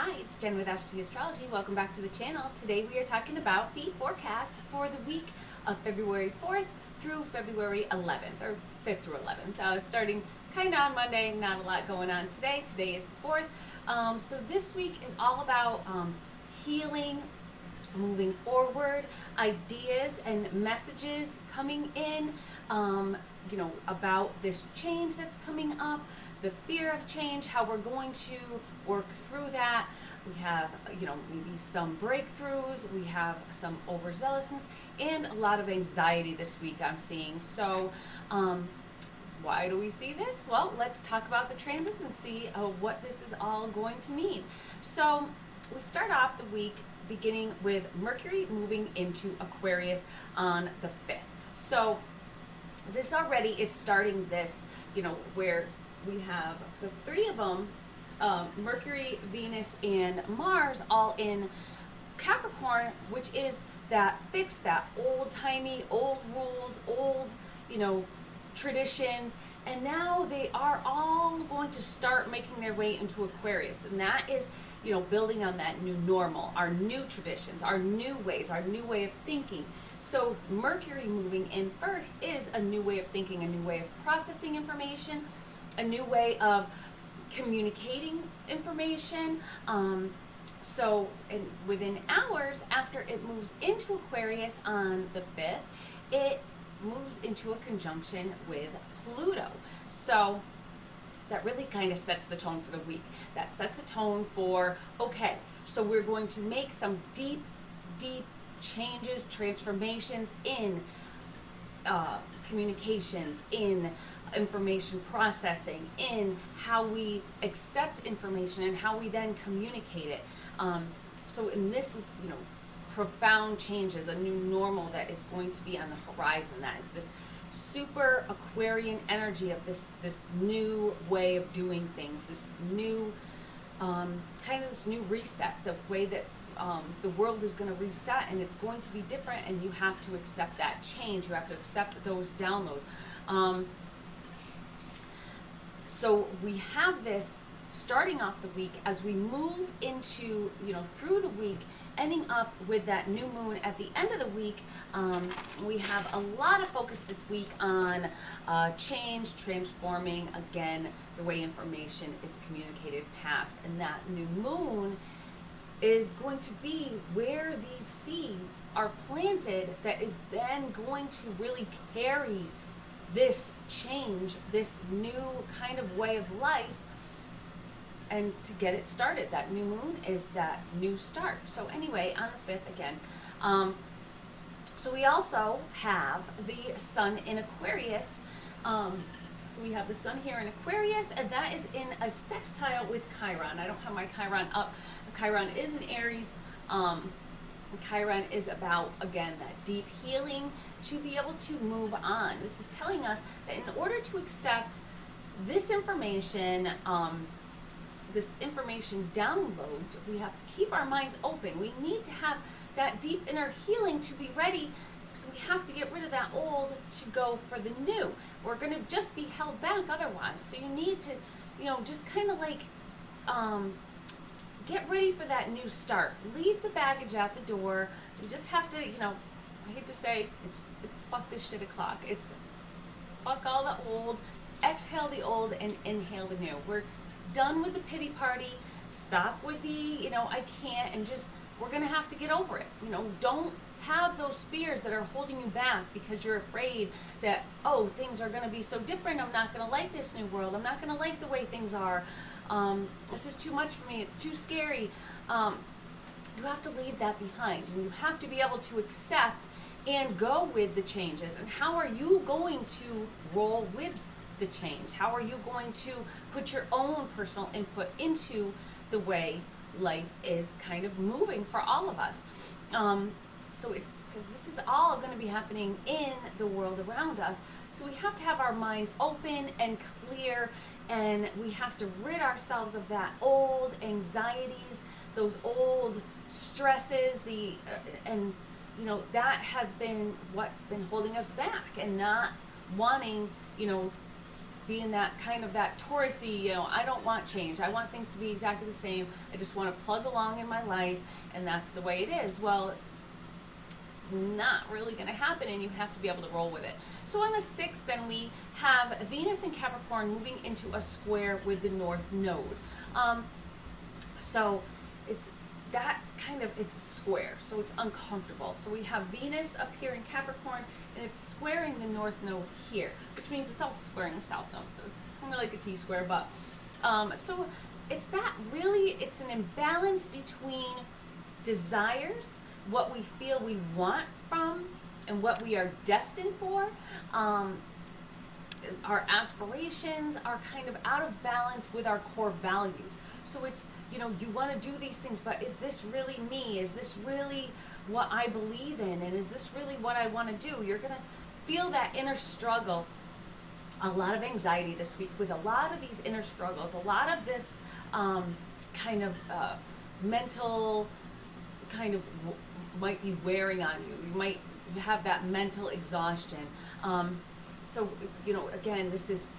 Hi, it's Jen with Ashley Astrology. Welcome back to the channel. Today we are talking about the forecast for the week of February 4th through February 11th, or 5th through 11th. Starting kind of on Monday, not a lot going on today. Today is the 4th. So this week is all about healing, moving forward, ideas and messages coming in, about this change that's coming up, the fear of change, how we're going to work through that. We have, maybe some breakthroughs, we have some overzealousness, and a lot of anxiety this week I'm seeing. So, why do we see this? Well, let's talk about the transits and see what this is all going to mean. So, we start off the week beginning with Mercury moving into Aquarius on the 5th. So, this already is starting this, where we have the three of them, Mercury, Venus, and Mars, all in Capricorn, which is that fixed, that old-timey, old rules, old, traditions, and now they are all going to start making their way into Aquarius, and that is, building on that new normal, our new traditions, our new ways, our new way of thinking. So Mercury moving in first is a new way of thinking, a new way of processing information, a new way of communicating information. So within hours after it moves into Aquarius on the 5th, it moves into a conjunction with Pluto. So that really kind of sets the tone for the week. That sets the tone for, okay, so we're going to make some deep changes, transformations in communications, in information processing, in how we accept information and how we then communicate it. And this is, profound changes, a new normal that is going to be on the horizon. That is this super Aquarian energy of this new way of doing things, this new this new reset, the way that the world is going to reset, and it's going to be different, and you have to accept that change. You have to accept those downloads. So we have this starting off the week as we move into, through the week, ending up with that new moon at the end of the week. We have a lot of focus this week on change, transforming, again, the way information is communicated past. And that new moon is going to be where these seeds are planted that is then going to really carry this change, this new kind of way of life, and to get it started. That new moon is that new start. So anyway, on the 5th again. So we also have the sun in Aquarius. So we have the sun here in Aquarius, and that is in a sextile with Chiron. I don't have my Chiron up. Chiron is in Aries. Chiron is about, again, that deep healing to be able to move on. This is telling us that in order to accept this information download, we have to keep our minds open. We need to have that deep inner healing to be ready. So we have to get rid of that old to go for the new. We're going to just be held back otherwise. So you need to, just kind of like get ready for that new start. Leave the baggage at the door. You just have to, I hate to say, it's fuck this shit o'clock. It's fuck all the old, exhale the old, and inhale the new. We're done with the pity party. Stop with the, I can't, and just, we're going to have to get over it. Don't have those fears that are holding you back because you're afraid that, oh, things are going to be so different. I'm not going to like this new world. I'm not going to like the way things are. This is too much for me. It's too scary. You have to leave that behind, and you have to be able to accept and go with the changes. And how are you going to roll with the change? How are you going to put your own personal input into the way life is kind of moving for all of us? So it's because this is all going to be happening in the world around us. So we have to have our minds open and clear, and we have to rid ourselves of that old anxieties, those old stresses, that has been what's been holding us back, and not wanting, being that kind of that Taurusy, you know, I don't want change. I want things to be exactly the same. I just want to plug along in my life, and that's the way it is. Well, it's not really going to happen, and you have to be able to roll with it. So on the 6th, then we have Venus in Capricorn moving into a square with the North Node. So it's that kind of, it's square, so it's uncomfortable. So we have Venus up here in Capricorn, and it's squaring the North Node here, which means it's also squaring the South Node. So it's kind of like a T-square, but so it's that really, it's an imbalance between desires, what we feel we want from, and what we are destined for. Our aspirations are kind of out of balance with our core values. So it's, you know, you want to do these things, but is this really me? Is this really what I believe in? And is this really what I want to do? You're going to feel that inner struggle. A lot of anxiety this week with a lot of these inner struggles, a lot of this kind of mental kind of might be wearing on you. You might have that mental exhaustion. So, you know, again, this is,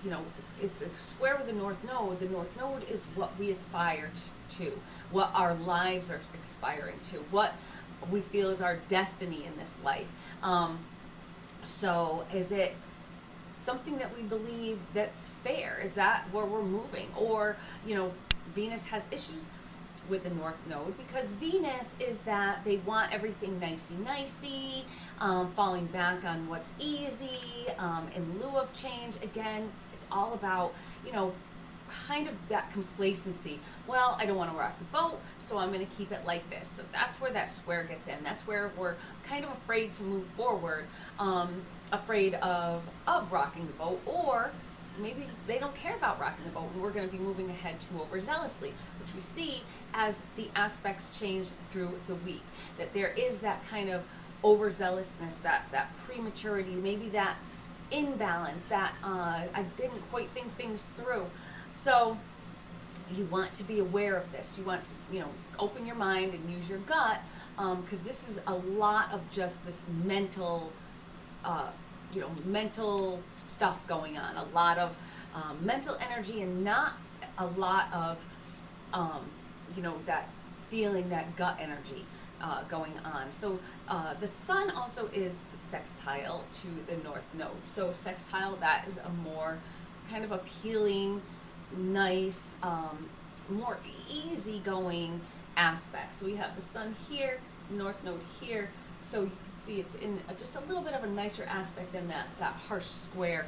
you know, it's a square with the North Node. The North Node is what we aspire to, what our lives are aspiring to, what we feel is our destiny in this life. So is it something that we believe that's fair? Is that where we're moving? Or, you know, Venus has issues with the North Node because Venus is that they want everything nicey-nicey, falling back on what's easy, in lieu of change. Again, it's all about, you know, kind of that complacency. Well, I don't want to rock the boat, so I'm going to keep it like this. So that's where that square gets in. That's where we're kind of afraid to move forward, afraid of rocking the boat, or maybe they don't care about rocking the boat and we're going to be moving ahead too overzealously, which we see as the aspects change through the week. That there is that kind of overzealousness, that prematurity, maybe that imbalance, that I didn't quite think things through. So you want to be aware of this. You want to, you know, open your mind and use your gut, because this is a lot of just this mental, you know, mental stuff going on, a lot of mental energy and not a lot of, you know, that feeling, that gut energy going on. So the sun also is sextile to the North Node. So sextile, that is a more kind of appealing, nice, more easygoing aspect. So we have the sun here, North Node here. So you can see it's in just a little bit of a nicer aspect than that harsh square.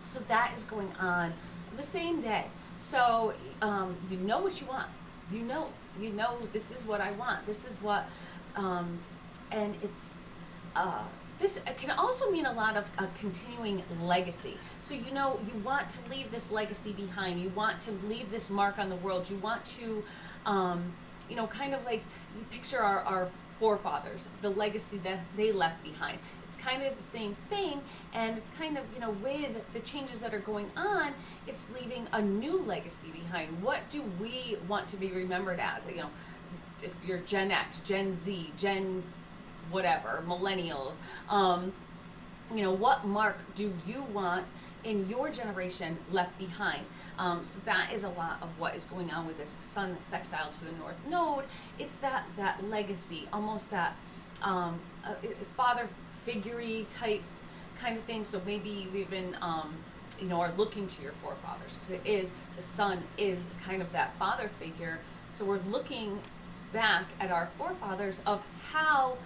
So that is going on the same day. So you know what you want. You know this is what I want. This is what, and it's, this can also mean a lot of continuing legacy. So you know you want to leave this legacy behind. You want to leave this mark on the world. You want to, you know, kind of like you picture our forefathers, the legacy that they left behind. It's kind of the same thing, and it's kind of, you know, with the changes that are going on, it's leaving a new legacy behind. What do we want to be remembered as? You know, if you're Gen X, Gen Z, Gen whatever, millennials, you know, what mark do you want in your generation left behind? So that is a lot of what is going on with this sun sextile to the North Node. It's that legacy, almost that father figure-y type kind of thing. So maybe you even, you know, are looking to your forefathers, because it is, the sun is kind of that father figure. So we're looking back at our forefathers of how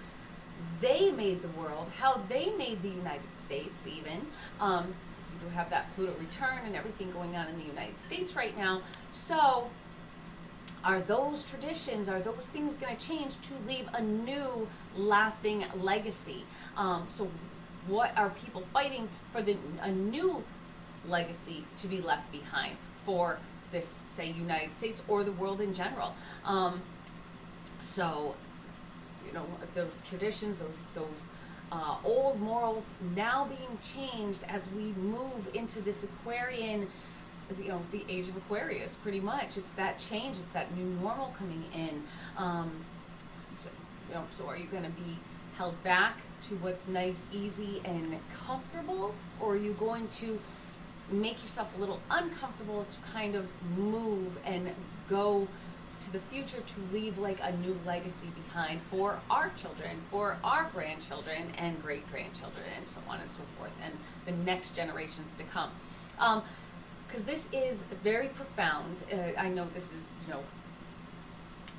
they made the world, how they made the United States even. You have that Pluto return and everything going on in the United States right now. So are those traditions, are those things going to change to leave a new lasting legacy? So what are people fighting for a new legacy to be left behind for this, say, United States or the world in general? So, you know, those traditions, those old morals now being changed as we move into this Aquarian, you know, the age of Aquarius, pretty much. It's that change, it's that new normal coming in. So, you know, so are you going to be held back to what's nice, easy, and comfortable, or are you going to make yourself a little uncomfortable to kind of move and go to the future to leave like a new legacy behind for our children, for our grandchildren and great grandchildren, and so on and so forth, and the next generations to come. Because this is very profound. I know this is,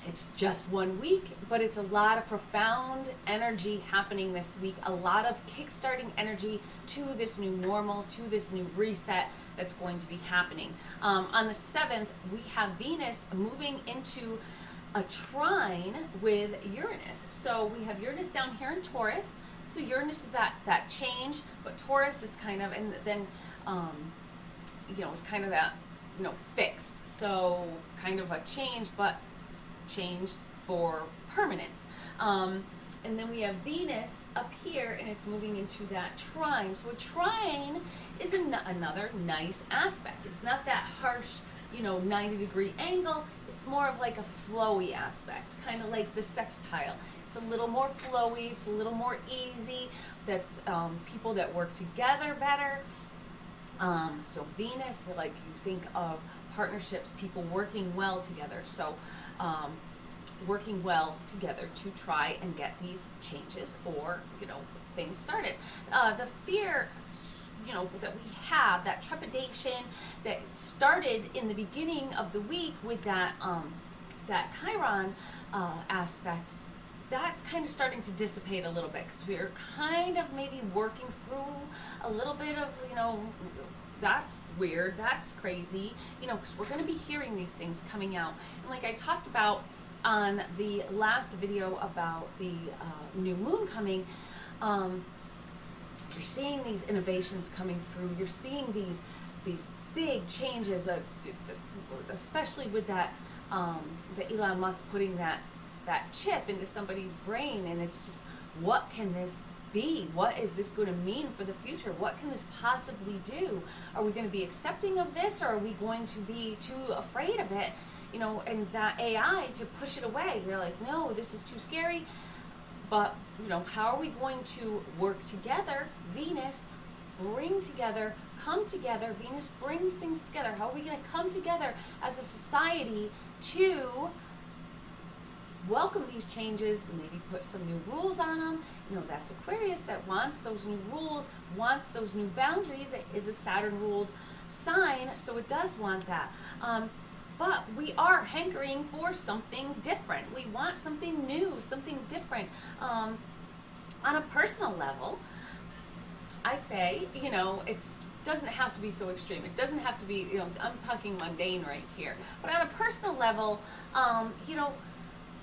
it's just 1 week, but it's a lot of profound energy happening this week, a lot of kickstarting energy to this new normal, to this new reset that's going to be happening. On the 7th, we have Venus moving into a trine with Uranus. So we have Uranus down here in Taurus. So Uranus is that change, but Taurus is kind of, and then, it's kind of that, fixed. So kind of a change, but change for permanence. And then we have Venus up here, and it's moving into that trine. So a trine is another nice aspect. It's not that harsh, 90-degree angle. It's more of like a flowy aspect, kind of like the sextile. It's a little more flowy. It's a little more easy. That's people that work together better. So Venus, like you think of partnerships, people working well together. So working well together to try and get these changes or, things started. The fear, that we have, that trepidation that started in the beginning of the week with that Chiron aspect, that's kind of starting to dissipate a little bit because we're kind of maybe working through a little bit of, that's weird, that's crazy, because we're going to be hearing these things coming out. And like I talked about on the last video about the new moon coming, you're seeing these innovations coming through. You're seeing these big changes, especially with that Elon Musk putting that chip into somebody's brain, and it's just, what can this be? What is this going to mean for the future? What can this possibly do? Are we going to be accepting of this, or are we going to be too afraid of it? And that AI to push it away. You're like, no, this is too scary. But, how are we going to work together? Venus, bring together, come together. Venus brings things together. How are we going to come together as a society to welcome these changes, maybe put some new rules on them? That's Aquarius that wants those new rules, wants those new boundaries. It is a Saturn-ruled sign, so it does want that. But we are hankering for something different. We want something new, something different. On a personal level, I say, it doesn't have to be so extreme. It doesn't have to be, I'm talking mundane right here. But on a personal level,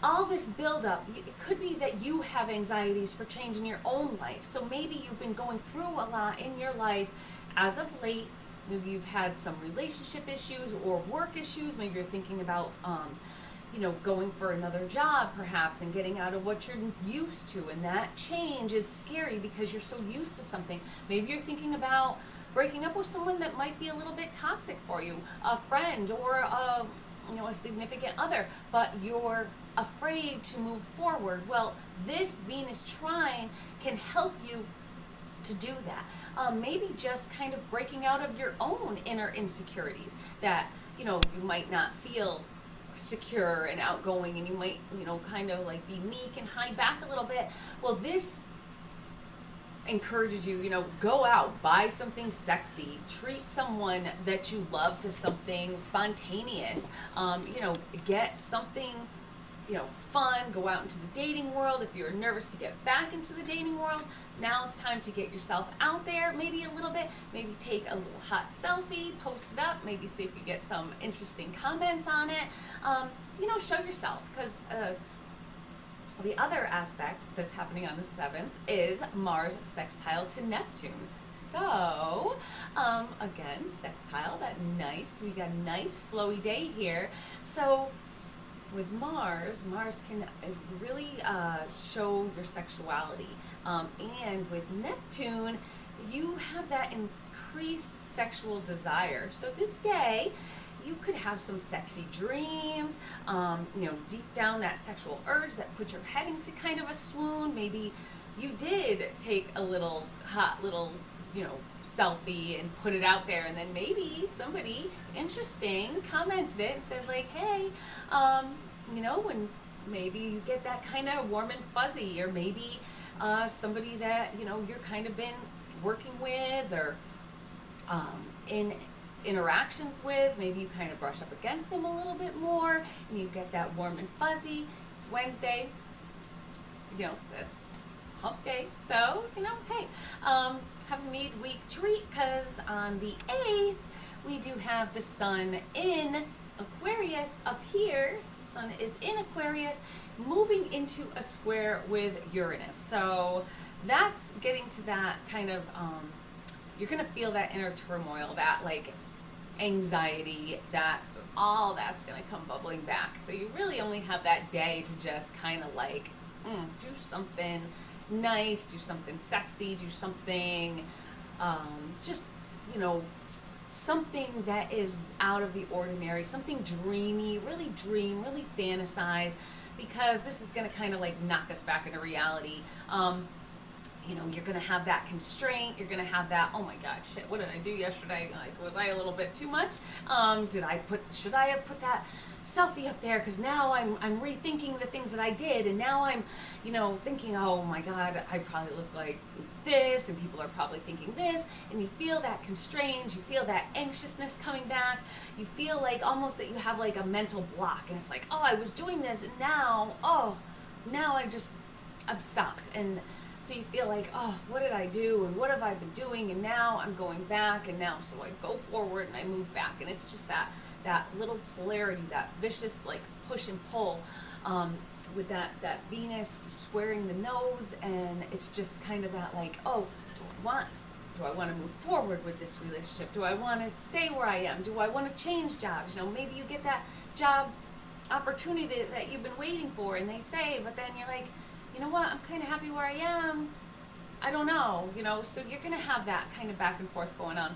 all this buildup, it could be that you have anxieties for change in your own life. So maybe you've been going through a lot in your life as of late. Maybe you've had some relationship issues or work issues. Maybe you're thinking about, going for another job perhaps and getting out of what you're used to. And that change is scary because you're so used to something. Maybe you're thinking about breaking up with someone that might be a little bit toxic for you, a friend or a significant other, but you're afraid to move forward. Well, this Venus trine can help you to do that. Maybe just kind of breaking out of your own inner insecurities that, you might not feel secure and outgoing, and you might, kind of like be meek and hide back a little bit. Well, this encourages you, go out, buy something sexy, treat someone that you love to something spontaneous, get something, fun, go out into the dating world. If you're nervous to get back into the dating world, now it's time to get yourself out there, maybe a little bit, maybe take a little hot selfie, post it up, maybe see if you get some interesting comments on it, show yourself, because the other aspect that's happening on the 7th is Mars sextile to Neptune. So, again, sextile, we got a nice flowy day here. So, with Mars can really show your sexuality. And with Neptune, you have that increased sexual desire. So this day, you could have some sexy dreams, deep down that sexual urge that put your head into kind of a swoon. Maybe you did take a little hot little, selfie and put it out there, and then maybe somebody interesting commented it and said like, hey, and maybe you get that kind of warm and fuzzy, or maybe somebody that, you're kind of been working with, or in interactions with, maybe you kind of brush up against them a little bit more, and you get that warm and fuzzy. It's Wednesday, that's hump day, so, hey, have a midweek treat, because on the 8th, we do have the sun in Aquarius up here. Sun is in Aquarius, moving into a square with Uranus. So that's getting to that kind of, you're going to feel that inner turmoil, that like anxiety, all that's going to come bubbling back. So you really only have that day to just kind of like do something nice, do something sexy, do something just, something that is out of the ordinary, something dreamy, really dream, really fantasize, because this is going to kind of like knock us back into reality. You're going to have that constraint. You're going to have that, oh my God, shit, what did I do yesterday? Like, was I a little bit too much? Should I have put that selfie up there? Because now I'm rethinking the things that I did, and now I'm, thinking, oh my God, I probably look like this, and people are probably thinking this, and you feel that constraint, you feel that anxiousness coming back, you feel like almost that you have like a mental block, and it's like, oh, I was doing this, and now I've stopped, and so you feel like, oh, what did I do, and what have I been doing, and now I'm going back, and now so I go forward and I move back, and it's just that little polarity, that vicious like push and pull, with that Venus squaring the nodes, and it's just kind of that like, oh, do I want to move forward with this relationship? Do I want to stay where I am? Do I want to change jobs? Maybe you get that job opportunity that you've been waiting for, and they say, but then you're like, you know what, I'm kind of happy where I am. I don't know, so you're going to have that kind of back and forth going on.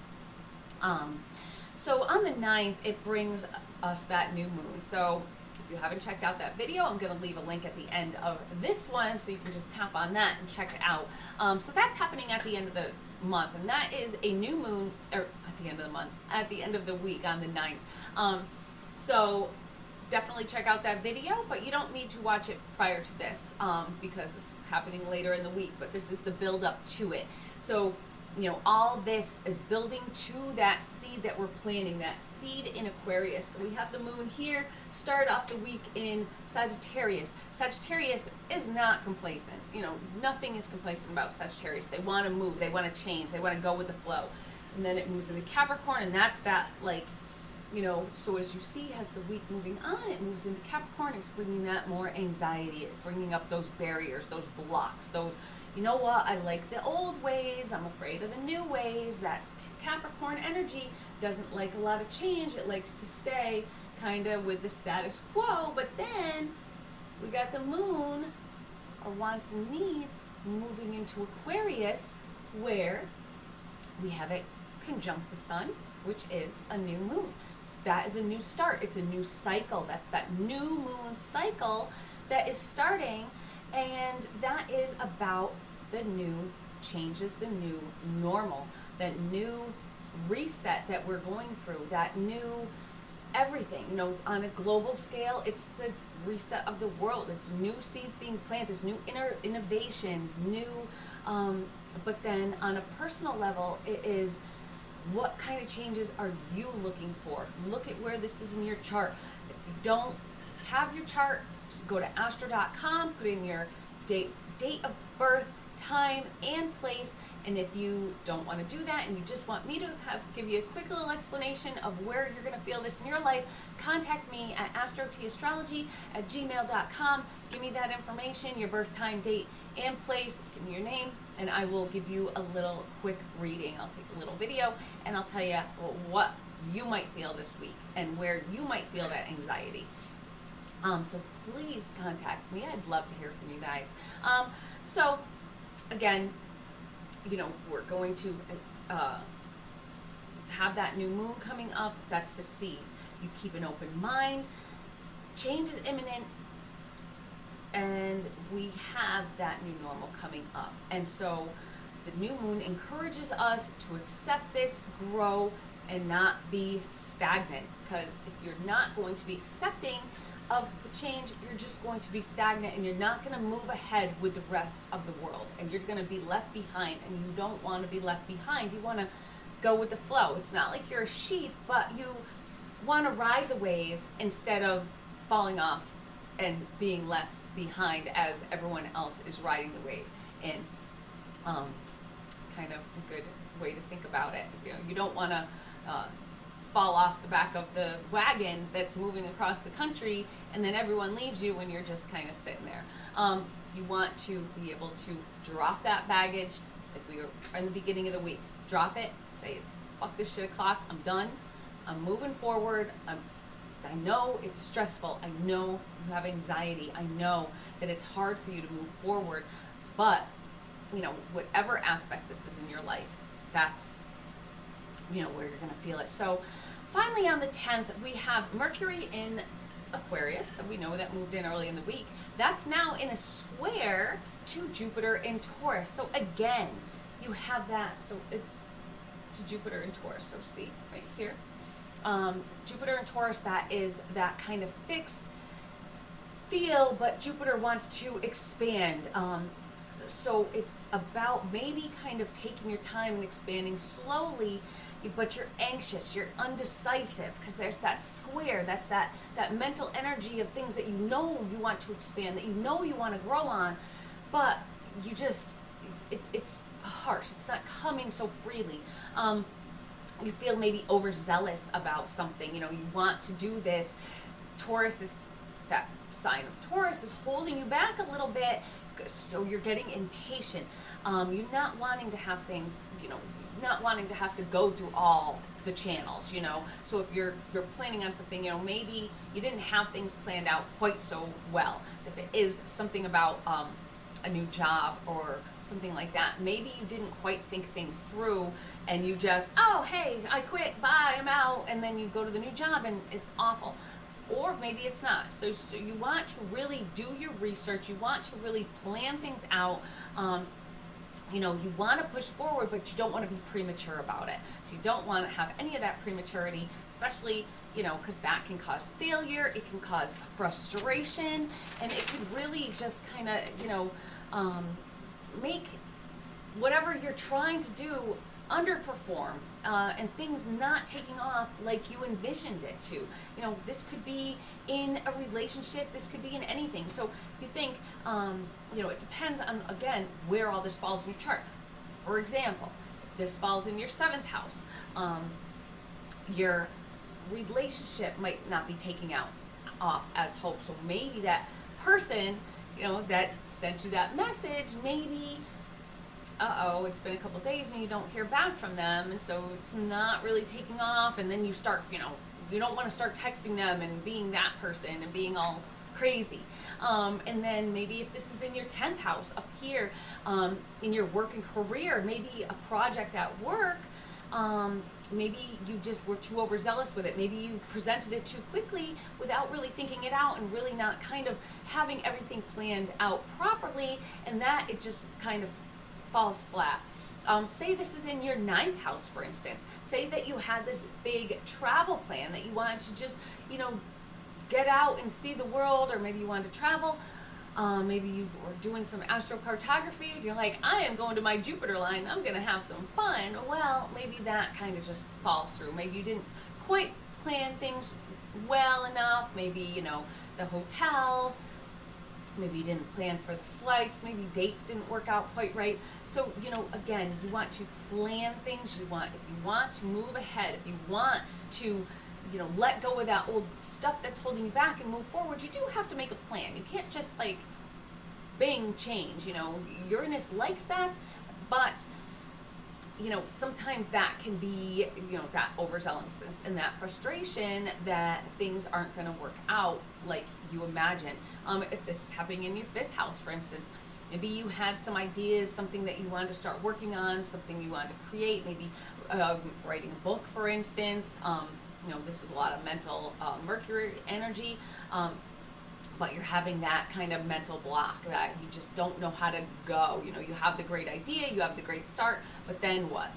So on the 9th, it brings us that new moon. So if you haven't checked out that video, I'm going to leave a link at the end of this one, so you can just tap on that and check it out. So that's happening at the end of the month, and that is a new moon, or at the end of the month, at the end of the week on the 9th. So definitely check out that video, but you don't need to watch it prior to this, because it's happening later in the week, but this is the build up to it. So, all this is building to that seed that we're planting, that seed in Aquarius. So we have the moon here, start off the week in Sagittarius. Sagittarius is not complacent. Nothing is complacent about Sagittarius. They want to move, they want to change, they want to go with the flow. And then it moves into Capricorn, and that's that like, so as you see, as the week moving on, it moves into Capricorn. It's bringing that more anxiety. It's bringing up those barriers, those blocks, those, I like the old ways. I'm afraid of the new ways. That Capricorn energy doesn't like a lot of change. It likes to stay kind of with the status quo. But then we got the moon, our wants and needs, moving into Aquarius, where we have it conjunct the sun, which is a new moon. That is a new start. It's a new cycle. That's that new moon cycle that is starting, and that is about the new changes, the new normal, that new reset that we're going through, that new everything. On a global scale, it's the reset of the world. It's new seeds being planted, it's new innovations, but then on a personal level, it is, what kind of changes are you looking for? Look at where this is in your chart. If you don't have your chart, just go to astro.com, put in your date of birth, time, and place. And if you don't want to do that, and you just want me to give you a quick little explanation of where you're going to feel this in your life, contact me at astrotastrology@gmail.com. Give me that information, your birth, time, date, and place. Give me your name, and I will give you a little quick reading. I'll take a little video, and I'll tell you what you might feel this week and where you might feel that anxiety. So please contact me. I'd love to hear from you guys. So again, we're going to have that new moon coming up, that's the seeds. You keep an open mind. Change is imminent, and we have that new normal coming up. And so the new moon encourages us to accept this, grow, and not be stagnant. Because if you're not going to be accepting of the change, you're just going to be stagnant, and you're not going to move ahead with the rest of the world, and you're going to be left behind. And you don't want to be left behind. You want to go with the flow. It's not like you're a sheep, but you want to ride the wave instead of falling off and being left behind as everyone else is riding the wave. And kind of a good way to think about it is, you don't want to fall off the back of the wagon that's moving across the country, and then everyone leaves you when you're just kind of sitting there. You want to be able to drop that baggage, like we were in the beginning of the week. Drop it, say it's fuck this shit o'clock, I'm done, I'm moving forward, I know it's stressful, I know you have anxiety, I know that it's hard for you to move forward, but whatever aspect this is in your life, that's where you're going to feel it. So finally on the 10th, we have Mercury in Aquarius, so we know that moved in early in the week. That's now in a square to Jupiter in Taurus. So again, you have that, so to Jupiter in Taurus. So see right here, Jupiter in Taurus, that is that kind of fixed feel, but Jupiter wants to expand. So it's about maybe kind of taking your time and expanding slowly, but you're anxious, you're undecisive, because there's that square, that's that mental energy of things that you want to expand, that you want to grow on, but you just, it's harsh, it's not coming so freely. You feel maybe overzealous about something, you want to do this. Taurus is, that sign of Taurus is holding you back a little bit, so you're getting impatient. You're not wanting to have things, not wanting to have to go through all the channels, So if you're planning on something, maybe you didn't have things planned out quite so well. So if it is something about a new job or something like that, maybe you didn't quite think things through, and you just, oh, hey, I quit, bye, I'm out, and then you go to the new job and it's awful. Or maybe it's not. So you want to really do your research. You want to really plan things out. You want to push forward, but you don't want to be premature about it. So you don't want to have any of that prematurity, especially, because that can cause failure. It can cause frustration, and it could really just kind of, make whatever you're trying to do underperform, and things not taking off like you envisioned it to. This could be in a relationship, this could be in anything. So if you think, it depends on, again, where all this falls in your chart. For example, if this falls in your 7th house, your relationship might not be taking off as hoped. So maybe that person, that sent you that message, maybe it's been a couple days and you don't hear back from them, and so it's not really taking off, and then you start, you don't want to start texting them and being that person and being all crazy. And then maybe if this is in your 10th house up here, in your work and career, maybe a project at work, maybe you just were too overzealous with it. Maybe you presented it too quickly without really thinking it out and really not kind of having everything planned out properly, and that it just kind of falls flat. Say this is in your 9th house, for instance. Say that you had this big travel plan that you wanted to just, get out and see the world, or maybe you wanted to travel. Maybe you were doing some astrocartography and you're like, I am going to my Jupiter line, I'm going to have some fun. Well, maybe that kind of just falls through. Maybe you didn't quite plan things well enough. Maybe, the hotel, maybe you didn't plan for the flights, maybe dates didn't work out quite right. So, again, you want to plan things. If you want to move ahead, if you want to, let go of that old stuff that's holding you back and move forward, you do have to make a plan. You can't just bang, change. Uranus likes that, but sometimes that can be, that overzealousness and that frustration that things aren't going to work out like you imagine. If this is happening in your 5th house, for instance, Maybe you had some ideas, something that you wanted to start working on, something you wanted to create, maybe writing a book, for instance. This is a lot of mental Mercury energy. But you're having that kind of mental block that you just don't know how to go. You have the great idea, you have the great start, but then what?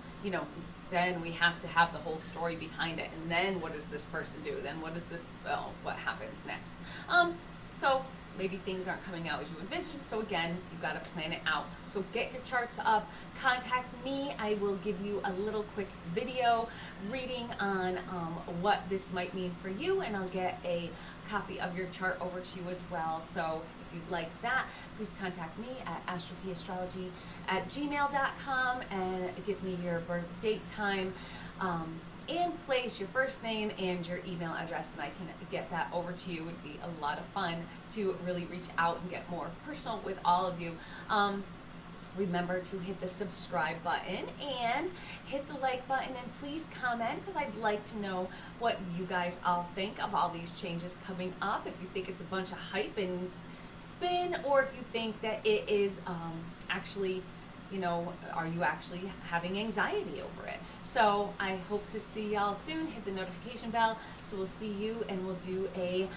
Then we have to have the whole story behind it. And then what does this person do? Then what happens next? So maybe things aren't coming out as you envisioned. So again, you've got to plan it out. So get your charts up, contact me. I will give you a little quick video reading on what this might mean for you, and I'll get a copy of your chart over to you as well. So if you'd like that, please contact me at astrotstrology@gmail.com and give me your birth date, time, and place, your first name and your email address, and I can get that over to you. It would be a lot of fun to really reach out and get more personal with all of you. Remember to hit the subscribe button and hit the like button, and please comment, because I'd like to know what you guys all think of all these changes coming up. If you think it's a bunch of hype and spin, or if you think that it is actually, are you actually having anxiety over it? So I hope to see y'all soon. Hit the notification bell so we'll see you, and we'll do a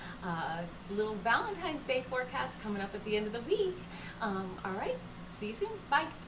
little Valentine's Day forecast coming up at the end of the week. All right, see you soon. Bye.